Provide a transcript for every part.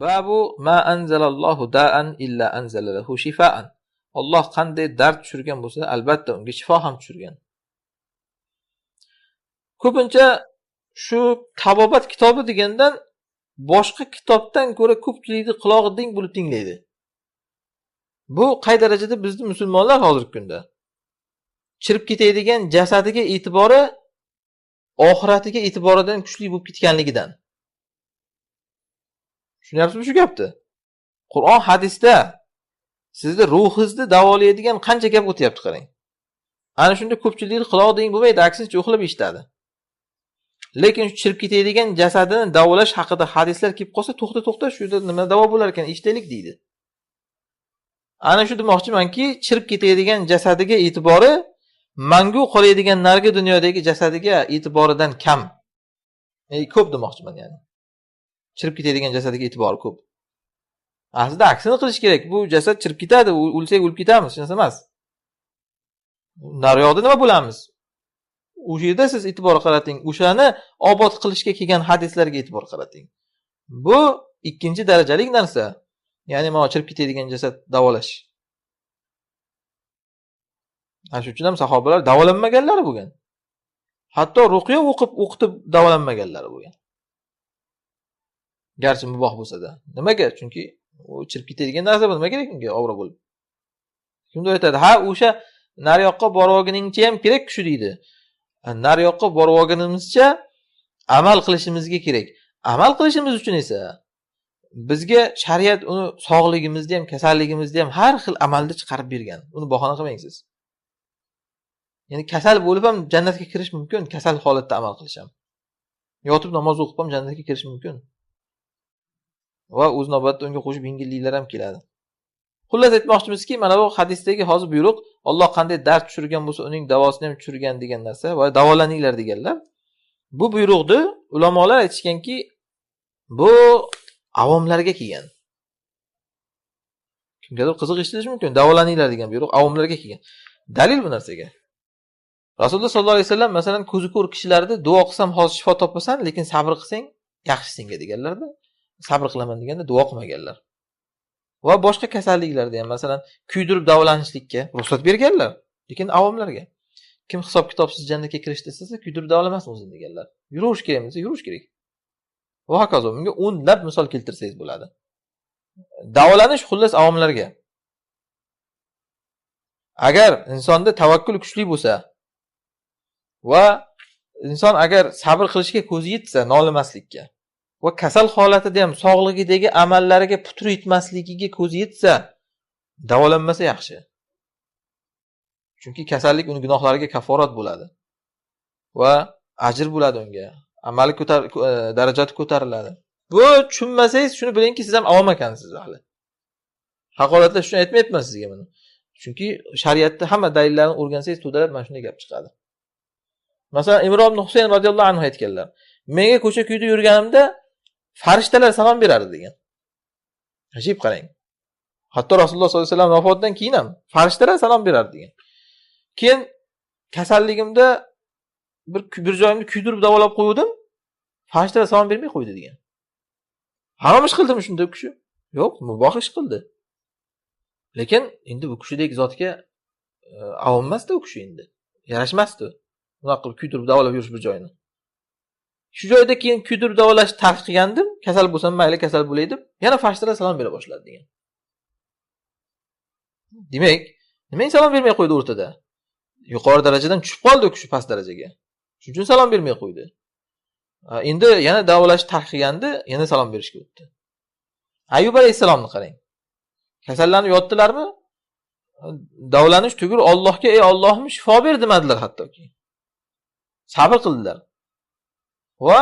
Babu ma anzalallohu da'an illa anzalalahu shifaan. Alloh qanday dard tushirgan bo'lsa, albatta unga shifo ham tushirgan. Ko'pincha shu tabobat kitobi degandan boshqa kitobdan ko'ra ko'pchilikni qulog'i ding bo'lib tinglaydi. Bu qay darajada bizni musulmonlar hozirgi kunda chirib ketadigan jasadiga e'tibori oxiratiga e'tiboridan kuchli bo'lib ketganligidan. Tushunyapsizmi shu gapni? Qur'on hadisda sizni ruhingizni davolaydigan qancha gap o'tyapti qarang. Ana shunda ko'pchilik quloq ding bo'lmaydi, aksincha uxlab eshitadi. Lekin shu chirib ketadigan jasadini davolash haqida hadislar kelib qolsa, to'xta, shu yerda nima davo bo'lar ekan, eshitaylik deydi. Ana shu demoqchimanki, chirib ketadigan jasadiga e'tibori mangu qoladigan nargi dunyodagi jasadiga e'tiboridan kam. Ko'p demoqchiman ya'ni. Chirib ketadigan jasadiga e'tibori ko'p. Aslida aksini qilish kerak. Bu jasad chirib ketadi, o'lsak o'lib ketamiz, shunday emas. Naryoqda nima bo'lamiz? O'sha yerda siz e'tibor qarating, o'shani obod qilishga kelgan hadislarga e'tibor qarating. Bu ikkinchi darajalik narsa. Ya'ni mana chirib ketadigan jasad davolash. Ana shuning uchun ham sahobalar davolanmaganlari bo'lgan. Hatto ruqya o'qitib davolanmaganlari bo'lgan. Garchi muboh bo'lsa-da. Nimaga? Chunki u chirib ketadigan narsa nima kerak unga ovra bo'lib. Kimdir aytadi, "Ha, o'sha nariyoqqa borganingcha ham kerak shu" deydi. Nariyoqqa borganimizcha amal qilishimizga kerak. Amal qilishimiz uchun esa bizga shariat uni sog'ligimizni ham, kasalligimizni ham har xil amalda chiqarib bergan. Uni bahona qilmang siz. Ya'ni kasal bo'lib ham jannatga kirish mumkin, kasal holatda amal qilish ham. Yotib namoz o'qib ham jannatga kirish mumkin. Va o'z navbatda unga qo'shib yengilliklar ham keladi. Xullas aytmoqchimizki, mana bu hadisdagi hozir buyruq Alloh qanday dard tushirgan bo'lsa, uning davosini ham tushirgan degan narsa va davolaninglar deganlar. Bu buyruqni ulamolar aytishganki, bu avomlarga kelgan. Kimgadir qiziq eshitish mumkin. Davolaninglar degan buyruq avomlarga kelgan. Dalil bu narsaga. Rasululloh sollallohu alayhi vasallam masalan ko'zi ko'r kishilarni duo qilsam hozir shifo topasan, lekin sabr qilsang yaxshi senga deganlarda, sabr qilaman deganda duo qilmaganlar. Va boshqa kasalliklarda ham masalan kuydirib davolanishlikka ruxsat berganlar, lekin avomlarga. Kim hisob kitobsiz jannatga kirishni istasa, kuydirib davolamasin o'zini deganlar. Yurish kerak desa, yurish kerak. Va hokazo bunga o'nlab misol keltirsangiz bo'ladi. Davolanish xullas avomlarga. Agar insonda tavakkul kuchli bo'lsa va inson agar sabr qilishga ko'zi yetsa, nolimaslikka va kasal holatida ham sog'ligidagi amallariga putur yetmasligiga ko'zi yetsa, davolanmasa yaxshi. Chunki kasallik uning gunohlariga kaforat bo'ladi va ajr bo'ladi unga. Amali darajati ko'tariladi. Bu tushunmasangiz shuni bilingki, siz ham avom ekansiz hali. Haqoratlar shuni aytmayapman sizga buni. Chunki shariatda hamma dalillarni o'rgansangiz, to'dalab mana shunday gap chiqadi. Masalan, Imron ibn Husayn radhiyallohu anhu aytganlar: "Menga ko'cha kuyda yurganimda farishtalar salom berardi" degan. Ajib qarang. Hatto Rasululloh sollallohu alayhi vasallam vafotidan keyin ham farishtalar salom berardi degan. Keyin kasalligimda bir joyimni kuydirib davolab qo'ydim, farishtalar salom bermay qo'ydi degan. Harom ish qildimi shunda u kishi? Yo'q, muboh ish qildi. Lekin endi bu kishidek zotga avonmasdi u kishi endi. Yarashmasdi. Bunaqa qilib kuydirib davolab yurish bir joyni. Shu joyda keyin kuydirib davolash taqiqlandim, kasal bo'lsam mayli kasal bo'lay deb, yana farishtalar salom bera boshladi degan. Demak, nimaga salom bermay qo'ydi o'rtada? Yuqori darajadan tushib qoldi u kishi past darajaga. Shuning uchun salom bermay qo'ydi. Endi yana davolash taqiqlandi, yana salom berishga o'tdi. Ayyub alayhisalomni qarang. Kasallanib yotdilarmi? Davolanish tugul Allohga ey Allohim shifo ber demadilar hattoki. Sabr qildilar. Va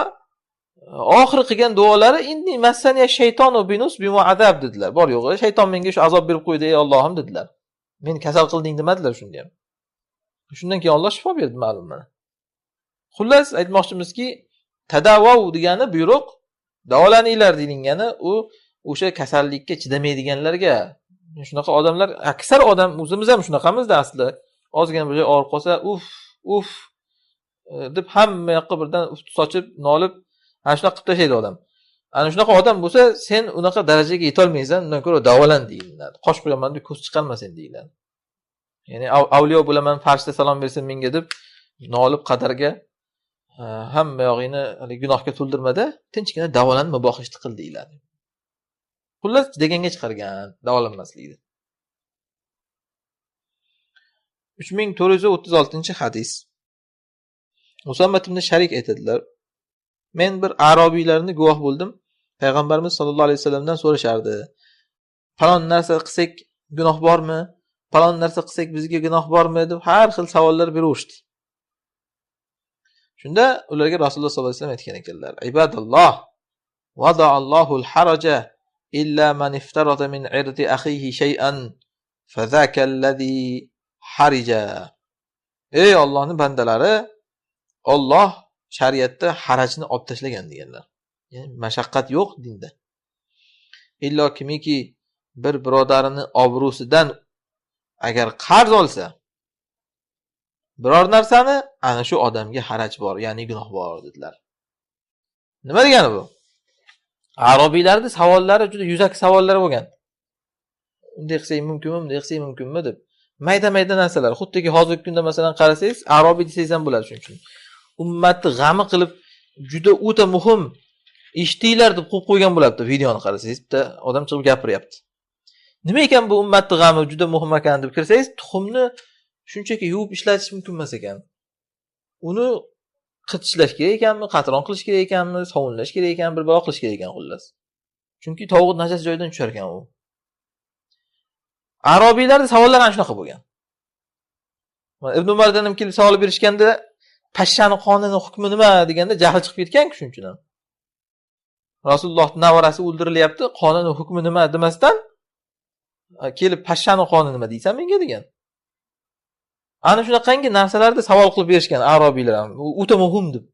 oxiri qilgan duolari inni massaniya shaytonu binus bimu'adab dedilar. Bor yo'g'i shayton menga shu azob berib qo'ydi ey Allohim dedilar. Meni kasal qilding demadilar shunda ham. Shundan keyin Alloh shifo berdi ma'lum mana. Xullas aytmoqchimizki, tadavvov degani buyruq, davolaninglar deyilgani u o'sha kasallikka chidamaydiganlarga. Shunaqa odamlar, aksar odam o'zimiz ham shunaqamizda asli. Ozgina bir joy og'rib qolsa, uf deb hamma yoqqa birdan uf sochib, nolib, ana shunaqa qilib tashlaydi odam. Ana shunaqa odam bo'lsa, sen unaqa darajaga yetolmaysan, undan ko'ra davolan deyiladi. Qosh qo'yaman deb ko'z chiqarma sen deyiladi. Ya'ni avliyo bo'laman, farishta salom bersin menga deb nolib qadarga hamma yog'ingni gunohga to'ldirmada, tinchgina davolan, mubohishlik qil deyiladi. Xullas deganga chiqargan davolanmaslikni. 3436-hadis. Muhammad ibn Sharik aytadilar: men bir arobiylarni guvoh bo'ldim. Payg'ambarimiz sollallohu alayhi vasallamdan so'rashardi: "Falon narsa qilsak gunoh bormi? Falon narsa qilsak bizga gunoh bormi?" deb har xil savollar beraverishdi. Shunda ularga Rasululloh sollallohu alayhi vasallam aytgan ekanlar: "Ibadalloh, wada'allohu al-haraja illa man iftarada min 'irdi akhihi shay'an fadhaka alladhi harija." Ey Allohning bandalari, Alloh shariatda harajni olib tashlagan deganlar. Ya'ni mashaqqat yo'q dinda. Illo kimiki bir birodarini obro'sidan agar qarz olsa, biror narsani, ana shu odamga haraj bor, ya'ni gunoh bor dedilar. Nima degani bu? Arobiylarning savollari juda yuzaki savollar bo'lgan. Unday qilsak mumkinmi, bunday qilsak mumkinmi deb. Mayda-mayda narsalar. Xuddiki hozirgi kunda masalan qarasangiz, arobiy desangiz ham bo'ladi shuning uchun. Ummatni g'ami qilib juda o'ta muhim eshitdinglar deb qo'yib qo'ygan bo'ladi videoni qarasangiz, bitta odam chiqib gapiryapti. Nima ekan bu ummatni g'ami juda muhim ekan deb kirsangiz, tuxumni shunchaki yuvib ishlatish mumkin emas ekan. Uni qitishlash kerak ekanmi, qatron qilish kerak ekanmi, sovunlash kerak ekan, bir balo qilish kerak ekan xullas. Chunki tovuq najas joyidan tushar ekan u. Arobiylarning savollari ana shunaqa bo'lgan. Ibn Umardan ham kelib savol berishganda, pashshani qonini hukmi nima deganda jahli chiqib ketgan-ku shuning uchun ham. Rasulullohning navorasi o'ldirilyapti, qonuni hukmi nima demasdan kelib pashshani qoni nima deysan menga degan. Ana shunaqangi narsalarda savol qilib berishgan arobiylar ham, o'ta muhim deb.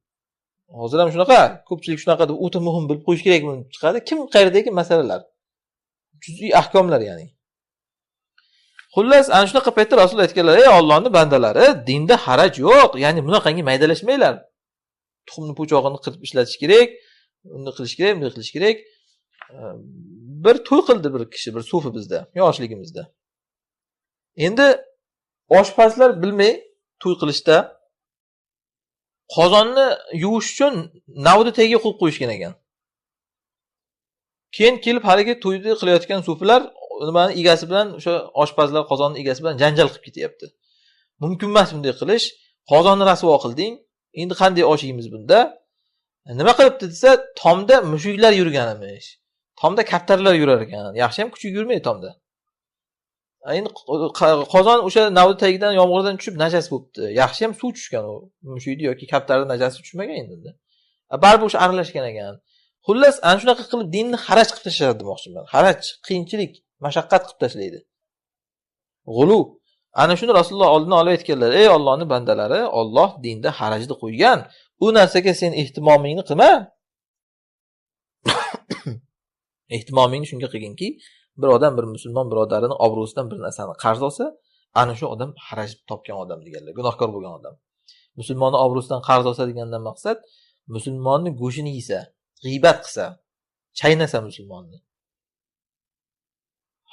Hozir ham shunaqa, ko'pchilik shunaqa deb o'ta muhim bilib qo'yish kerakmi deb chiqadi. Kim qayerdagi masalalar? Juz'iy ahkomlar ya'ni. Xullas, ana shunaqa paytda Rasululloh aytganlar: "Ey Allohning bandalari, dinda haraj yo'q, ya'ni bunaqangi maydalashmanglar. Tuxumni po'chog'ini qirib ishlatish kerak, uni qilish kerak, bunday qilish kerak." Bir to'y qildi bir kishi, bir sufi bizda, yoshligimizda. Endi oshpazlar bilmay to'y qilishda qozonni yuvish uchun navni tagiga qo'yib qo'yishgan ekan. Keyin kelib haligi to'yni qilayotgan sufilar nimani egasi bilan, o'sha oshpazlar qozonning egasi bilan janjal qilib ketyapti. Mumkin emas bunday qilish. Qozonni rasvo qilding. Endi qanday osh yeymiz bunda? Nima qilibdi desa, tomda mushuklar yurgan emish. Tomda kaptarlar yurar ekan. Yaxshi ham kuchuk yurmaydi tomda. Endi qozon o'sha navni tagidan yomg'irdan tushib najas bo'libdi. Yaxshi ham suv tushgan u. Mushukni yoki kaptarning najasi tushmagan endi. Baribir o'sha aralashgan ekan. Xullas, ana shunaqa qilib dinni haraj qilib tashladi demoqchiman. Haraj, qiyinchilik, mashaqqat qilib tashlaydi. G'ulu. Ana shuni Rasululloh oldidan olib aytganlar: "Ey Allohning bandalari, Alloh dinda harajni qo'ygan. U narsaga sen ehtimomingni qilma." Ehtimomingni shunga qilginki, bir odam bir musulmon birodarining obro'sidan bir narsani qarz olsa, ana shu odam haraj topgan odam deganlar, gunohkor bo'lgan odam. Musulmonning obro'sidan qarz olsa degandan maqsad, musulmonning go'shini yesa, g'iybat qilsa, chaynasa musulmonni.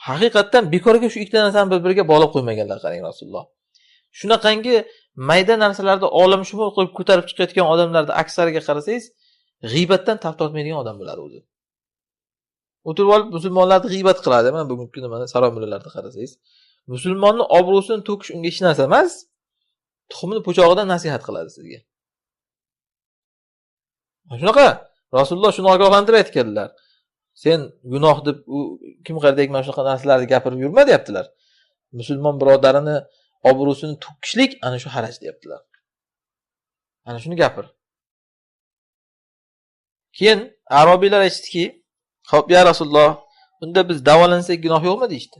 Haqiqatan bekorga shu ikkita narsani bir-biriga bog'lab qo'ymaganlar qarang Rasululloh. Shunaqangi mayda narsalarda olamshumul qo'yib ko'tarib chiqayotgan odamlarning aksariga qarasangiz, g'iybatdan tap tortmaydigan odam bo'ladi o'zi. O'tirib olib musulmonlarni g'iybat qiladi. Mana bugungi kunda mana saroylarga qarasangiz, musulmonning obro'sini to'kish unga hech narsa emas, tuxumni po'chog'idan nasihat qiladi sizga. Shunaqa Rasululloh shuni ogohlantirib aytganlar. Sen gunoh deb u kim qardek mana shunaqa narsalarni gapirib yurma deyaptilar. Musulmon birodarini obro'sini to'kishlik ana shu haraj deyaptilar. Ana shuni gapir. Keyin arobiylar aytishdiki, "Xo'p, ya Rasululloh, unda biz davolansak gunoh yo'qmi?" deydi.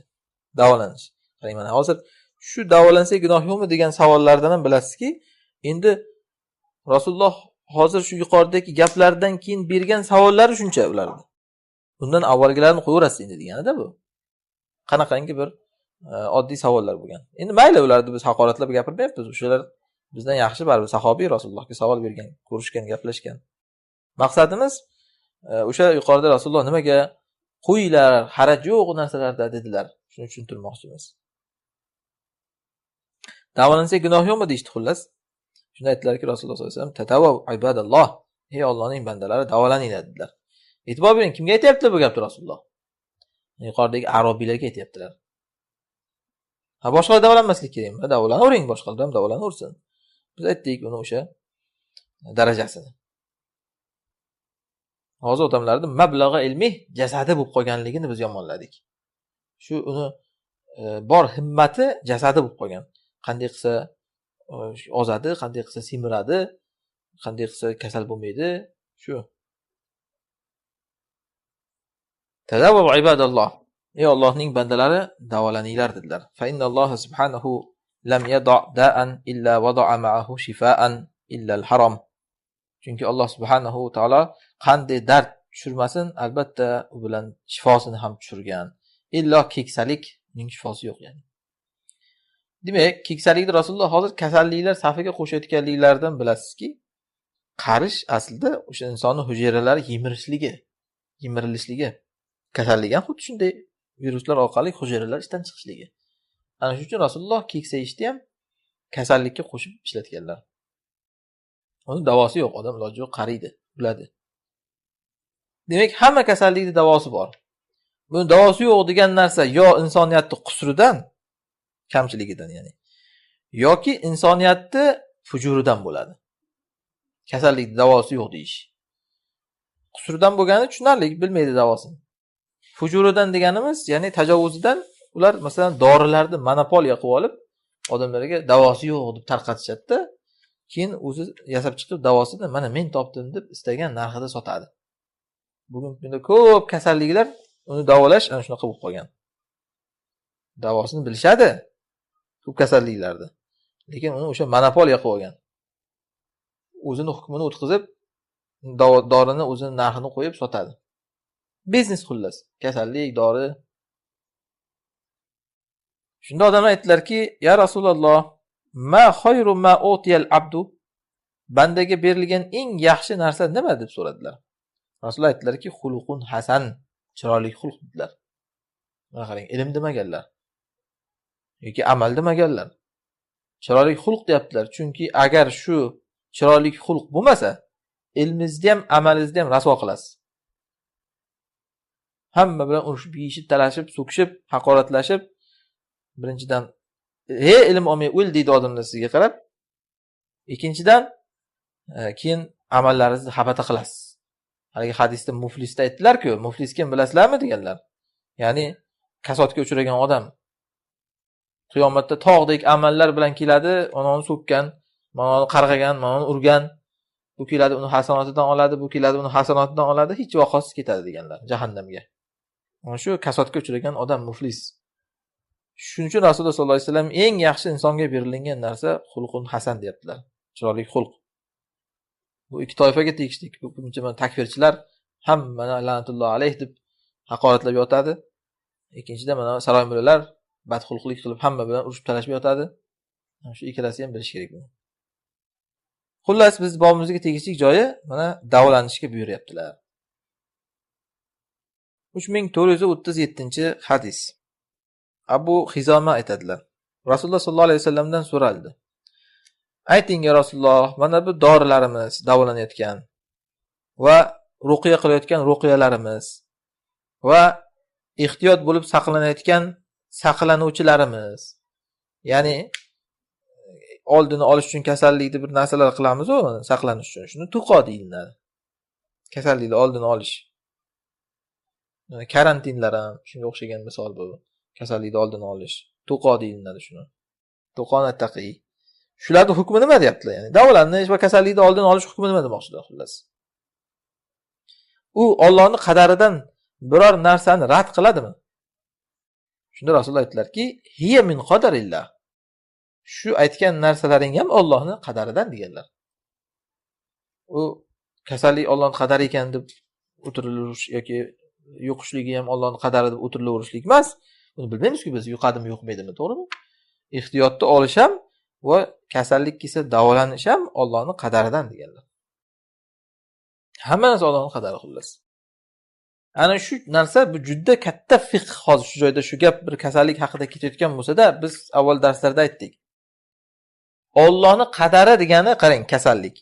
Davolanish. Qarang mana hozir shu davolansak gunoh yo'qmi degan savollardan ham bilasizki, endi Rasululloh hozir shu yuqoridagi gaplardan keyin bergan savollari shuncha ularning. Bundan avvalgilarni qo'yaverasiz endi deganida bu. Qanaqangi bir oddiy savollar bo'lgan. Endi mayli ularni biz haqoratlab gapirmayapmiz. O'shalar bizdan yaxshi baribir sahobiy Rasulullohga savol bergan, ko'rishgan, gaplashgan. Maqsadimiz O'sha yuqorida Rasululloh nimaga qo'yinglar, haraj yo'q narsalarda dedilar. Shuni tushuntirmoqchimiz. Davolansa gunoh yo'qmi deydi xullas. Shunda aytdilarki Rasululloh sollallohu alayhi vasallam tatavav ibadalloh. Ey Allohning bandalari davolaninglar dedilar. E'tibor bering, kimga aytayapti bu gapni Rasululloh? Yuqoridagi arobiylarga aytayaptilar. Ha, boshqalar davolanmaslik kerakmi? Davolanavering, boshqalar ham davolanaversin. Biz aytdik uni o'sha darajasini. Hozir odamlarning mablag'i ilmiy jasadi bo'lib qolganligini biz yomonladik. Shu uni bor himmati jasadi bo'lib qolgan. Qanday qilsa ozadi, qanday qilsa semiradi, qanday qilsa kasal bo'lmaydi, shu. Tadavvu ibadalloh. Ey Allohning bandalari, davolaninglar dedilar. Fa innalloha subhanahu lam yada' da'an illa wada'a ma'ahu shifaan illa al-haram. Chunki Alloh subhanahu va taolo qanday dard tushirmasin, albatta u bilan shifosini ham tushirgan. Illo keksalikning shifosi yo'q yani. Demak, keksalikni Rasululloh hozir kasalliklar safiga qo'shayotganliklaridan bilasizki, qarish aslida o'sha insonning hujayralari yemirilishligi. Kasallik ham xuddi shunday viruslar orqali hujayralar ishdan chiqishligi. Ana shuning uchun Rasululloh keksayishni ham kasallikka qo'shib ishlatganlar. Uni davosi yo'q, odam iloji yo'q, qariydi, o'ladi. Demak, hamma kasallikning davosi bor. Buni davosi yo'q degan narsa yo insoniyatning qusuridan, kamchiligidan ya'ni, yoki insoniyatning fujuridan bo'ladi. Kasallikning davosi yo'q deyish. Qusuridan bo'lgani tushunarli, bilmaydi davosini. Fujuridan deganimiz, ya'ni tajovuzidan ular masalan dorilarni monopoliya qilib olib, odamlarga davosi yo'q deb tarqatishadi-da, keyin o'zi yasab chiqib davosini mana men topdim deb istagan narxida sotadi. Bugungi kunda ko'p kasalliklar uni davolash ana shunaqa bo'lib qolgan. Davosini bilishadi ko'p kasalliklarda, lekin uni o'sha monopoliya qilib olgan. O'zini hukmini o'tkazib, dorini o'zini narxini qo'yib sotadi. Biznes xullas, kasallik, dori. Shunda odamlar aytdilarki, ya Rasululloh, ma khayru ma utiyal abdu, bandaga berilgan eng yaxshi narsa nima deb so'radilar. Rasululloh aytdilarki, xuluqun hasan, chiroyli xulq dedilar. Mana qarang, ilm demaganlar yoki amal demaganlar. Chiroyli xulq deyaptilar, chunki agar shu chiroyli xulq bo'lmasa, ilmingizni ham, amalingizni ham rasvo qilasiz. Hamma bilan urushib, yeyishib, talashib, so'kishib, haqoratlashib, birinchidan ilm olmay o'l deydi odamlar sizga qarab. Ikkinchidan keyin amallaringizni habata qilasiz. Haligi hadisda muflisda aytdilar-ku, muflis kim bilasizlarmi deganlar. Ya'ni kasodga uchragan odam qiyomatda tog'dek amallar bilan keladi, onani so'kkan, manoni qarg'agan, manoni urgan, bu keladi uni hasanatidan oladi, bu keladi uni hasanatidan oladi, hech vaqosiz ketadi deganlar jahannamga. Mana shu kasodga uchragan odam muflis. Shuning uchun Rasululloh sollallohu alayhi vasallam eng yaxshi insonga berilgan narsa xulqun hasan deyaptilar. Chiroyli xulq. Bu ikki toifaga tegishlik. Ko'pincha takfirchilar hammani la'natulloh alayh deb haqoratlab yotadi. Ikkinchidan mana saroy mullalar badxulqlik qilib hamma bilan urushib talashib yotadi. Shu ikkalasi ham bilish kerak buni. Xullas biz bobimizga tegishli joyi mana davolanishga buyuryaptilar. 3437-hadis. Abu Xizoma aytadilar. Rasululloh sollallohu alayhi vasallamdan so'raldi. Ayting ya Rasululloh, mana bu dorilarimiz davolanayotgan va ruqiya qilayotgan ruqiyalarimiz va ehtiyot bo'lib saqlanayotgan saqlanuvchilarimiz. Ya'ni oldini olish uchun kasallikni bir narsalar qilamiz-ku, saqlanish uchun. Shuni tuqo deyiladi. Kasallikni oldini olish. Karantinlar ham shunga o'xshagan misol bu. Kasallikni oldini olish. Tuqo deyiladi shuni. Tuqonat taqiy. Shularning hukmi nima deyaptilar? Ya'ni davolanish va kasallikni oldini olish hukmi nima demoqchilar xullas? U Allohning qadaridan biror narsani rad qiladimi? Shunda Rasululloh aytdilarki, hiya min qadarillah. Shu aytgan narsalaring ham Allohning qadaridan deganlar. U kasallik Allohning qadari ekan deb o'tirilurish yoki yo'qishligi ham Allohning qadari deb o'tirilaverishlik emas. Buni bilmaymiz-ku biz, yuqadimi, yo'qmaydimi, to'g'rimi? Ehtiyotni olish ham va kasallik kelsa davolanish ham Allohning qadaridan deganlar. Hamma narsa Allohning qadari xullas. ana shu narsa bu juda katta fiqh. Hozir shu joyda shu gap bir kasallik haqida ketayotgan bo'lsa-da, biz avval darslarda aytdik. Allohning qadari degani qarang, kasallik.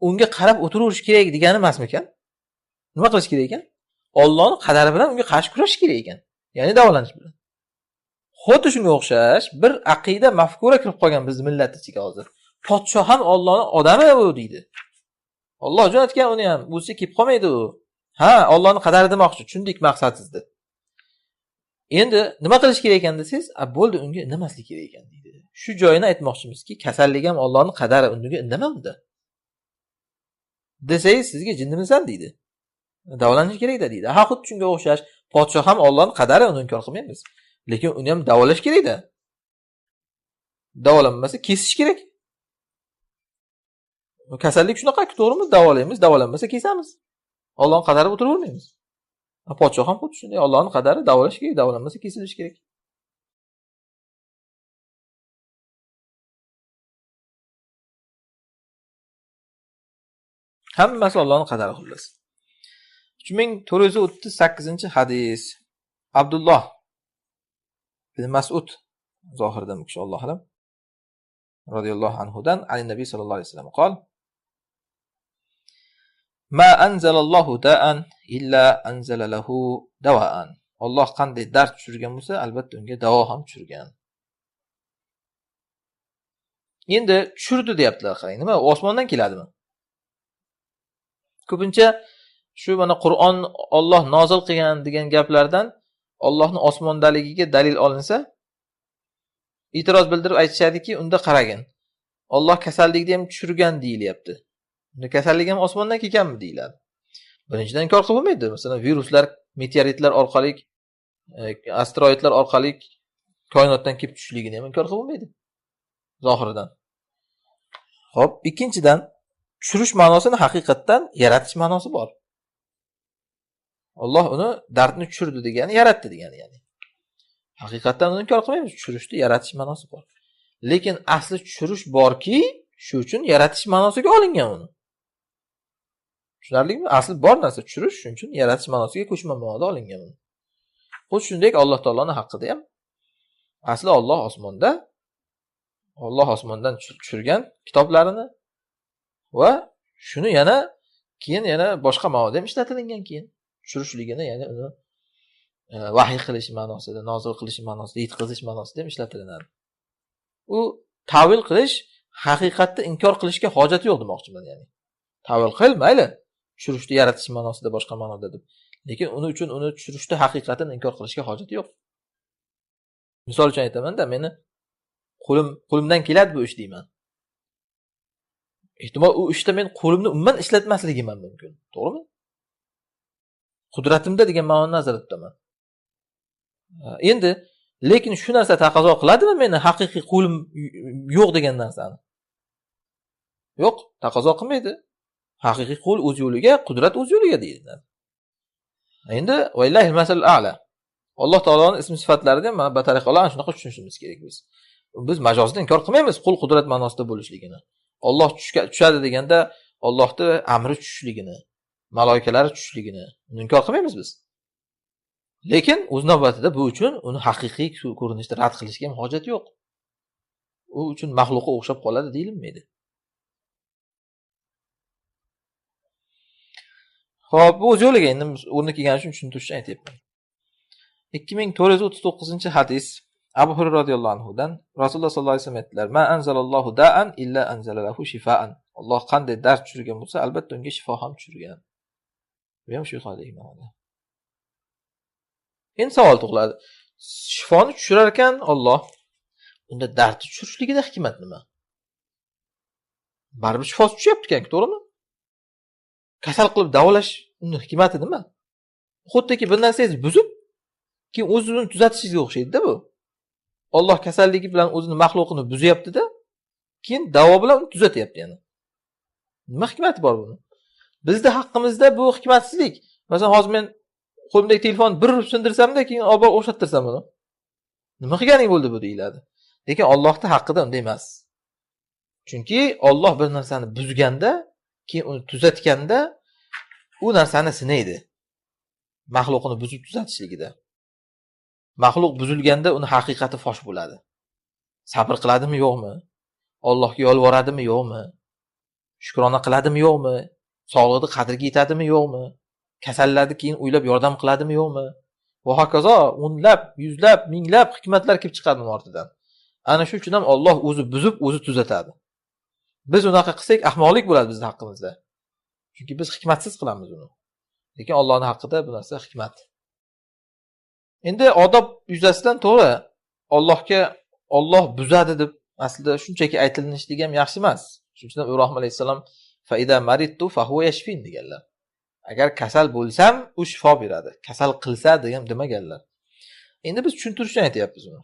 Unga qarab o'tiraverish kerak degani emasmi ekan? Nima qilish kerak ekan? Allohning qadari bilan unga qarshi kurashish kerak ekan. Ya'ni davolanish bilan. Xuddi shunga o'xshash bir aqida mafkura kirib qolgan bizning millat ichiga hozir. Podshoh ham Allohning odami u deydi. Alloh jo'natgan uni ham, o'zi kelib qolmaydi u. Ha, Allohning qadari demoqchi, tushundik maqsadingizni. Endi nima qilish kerak ekan desangiz, bo'ldi, unga indamaslik kerak ekan deydi. Shu joyini aytmoqchimizki, kasallik ham Allohning qadari, unga indama unda. Desangiz sizga jinnimisan deydi. Davolanish kerak-da deydi. Ha, xuddi shunga o'xshash, podshoh ham Allohning qadari, uni inkor qilmaymiz. Lekin uni ham davolash kerak-da. Davolanmasa kesish kerak. Kasallik shunaqa, to'g'rimi? Davolaymiz, davolanmasa kesamiz. Allohning qadari o'tiravermaymiz. Podshoh ham xuddi shunday, Allohning qadari, davolash kerak, davolanmasa kesilish kerak. Hammasi Allohning qadari xullas. 3438-hadis. Abdulloh bin Mas'ud zohirdan inshaalloh alam radhiyallohu anhudan Ali Nabiy sallallohu alayhi vasallam qol: Ma anzalallohu da'an illa anzala lahu dawa'an. Alloh qanday dard tushirgan bo'lsa, albatta unga davo ham tushirgan. Endi tushirdi deyaptilar, qarang, nima? Osmondan keladimi? Ko'pincha shu mana Qur'on Alloh nozil qilgan degan gaplardan Allohning osmondaligiga dalil olinsa, e'tiroz bildirib aytishadiki, unda qaragin. Alloh kasallikni ham tushirgan deyilyapti. Unda kasallik ham osmondan kelganmi deyiladi. Birinchidan inkor qilib bo'lmaydi. Masalan, viruslar, meteoritlar orqali, asteroidlar orqali koinotdan kelib tushishligini ham inkor qilib bo'lmaydi. Zohiridan. Xo'p, ikkinchidan tushirish ma'nosini haqiqatdan yaratish ma'nosi bor. Alloh uni dardni tushirdi degani, yaratdi degani, ya'ni. Haqiqatdan uni inkor qilmaymiz, tushirishni yaratish ma'nosi bor. Lekin asli tushirish borki, shu uchun yaratish ma'nosiga olingan uni. Tushunarlimi? Asli bor narsa tushirish, shuning uchun yaratish ma'nosiga ko'chma ma'noda olingan uni. Xuddi shunday Alloh taoloning haqqida ham asli Alloh osmondan tushirgan kitoblarini va shuni keyin yana boshqa ma'noda ham ishlatilingan keyin. Tushirishligini, ya'ni uni vahiy qilish ma'nosida, nozil qilish ma'nosida, yetkazish ma'nosida ham ishlatilinadi. U ta'vil qilish, haqiqatni inkor qilishga hojati yo'q demoqchiman, ya'ni. Ta'vil qil, mayli, tushirishni yaratish ma'nosida, boshqa ma'noda deb. Lekin uni uchun uni tushirishni haqiqatini inkor qilishga hojati yo'q. Misol uchun aytaman-da, meni qo'limdan keladi bu ish deyman. Ehtimol u ishda men qo'limni umuman ishlatmasligim ham mumkin. To'g'rimi? Qudratimda degan ma'noni nazarda tutaman. Endi lekin shu narsa taqozo qiladimi meni haqiqiy qo'lim yo'q degan narsani? Yo'q, taqozo qilmaydi. Haqiqiy qo'l o'z yo'liga, qudrat o'z yo'liga deyiladi. Endi vallahi masal a'la. Alloh taoloning ism sifatlarida ham batariqalarni shunaqa tushunishimiz kerak biz. Biz majozda inkor qilmaymiz qo'l qudrat ma'nosida bo'lishligini. Alloh tushadi deganda Allohning amri tushishligini, maloikalari tushishligini inkor qilmaymiz biz. Lekin o'z navbatida bu uchun uni haqiqiy ko'rinishda rad qilishga ham hojat yo'q. U uchun maxluqqa o'xshab qoladi deyilmaydi. Xo'p, bu o'z yo'liga endi o'rni kelgani uchun tushuntirishni aytyapman. 2439-hadis. Abu Hurayra radhiyallohu anhudan Rasululloh sollallohu alayhi vasallam aytdilar: "Ma anzalallohu da'an illa anzalalahu shifaan." Alloh qanday dard tushirgan bo'lsa, albatta unga shifo ham tushirgan. Bu ham shu qanday ma'noda. Endi savol tug'iladi. Shifoni tushirar ekan Alloh, unda dardni tushirishligida hikmat nima? Baribir shifo tushyapti-ku, to'g'rimi? Kasal qilib davolash uni hikmati nima? Xuddiki bir narsangiz buzib, keyin o'zini tuzatishiga o'xshaydi-da bu. Alloh kasalligi bilan o'zini maxluqini buzyapti-da, keyin davo bilan uni tuzatyapti yana. Nima hikmati bor buni? Bizda haqqimizda bu hikmatsizlik. Masalan, hozir men qo'limdagi telefon bir urib sindirsamda, keyin olib o'xshattirsam uni. Nima qilganing bo'ldi bu deyiladi. Lekin Allohning haqqida unday emas. Chunki Alloh bir narsani buzganda, keyin uni tuzatganda u narsani sinaydi. maxluqni buzib tuzatishligida. Maxluq buzilganda uni haqiqati fosh bo'ladi. Sabr qiladimi yo'qmi? Allohga yolvoradimi yo'qmi? Shukrona qiladimi yo'qmi? Sog'lig'i qadriga yetadimi yo'qmi? Kasallarni keyin o'ylab yordam qiladimi yo'qmi? Va hokazo o'nlab, yuzlab, minglab hikmatlar kelib chiqadi uning ortidan. Ana shu uchun ham Alloh o'zi buzib, o'zi tuzatadi. Biz unaqa qilsak ahmoqlik bo'ladi bizning haqqimizda. Chunki biz hikmatsiz qilamiz uni. Lekin Allohning haqqida bu narsa hikmat. Endi odob yuzasidan to'g'ri Allohga Alloh buzadi deb aslida shunchaki aytilishligi ham yaxshi emas. Shuning uchun Ibrohim alayhisalom fa ida maridtu fa huwa yashfin deganlar. Agar kasal bo'lsam, u shifo beradi. Kasal qilsa demaganlar. Endi biz tushuntirishni aytyapmiz uni.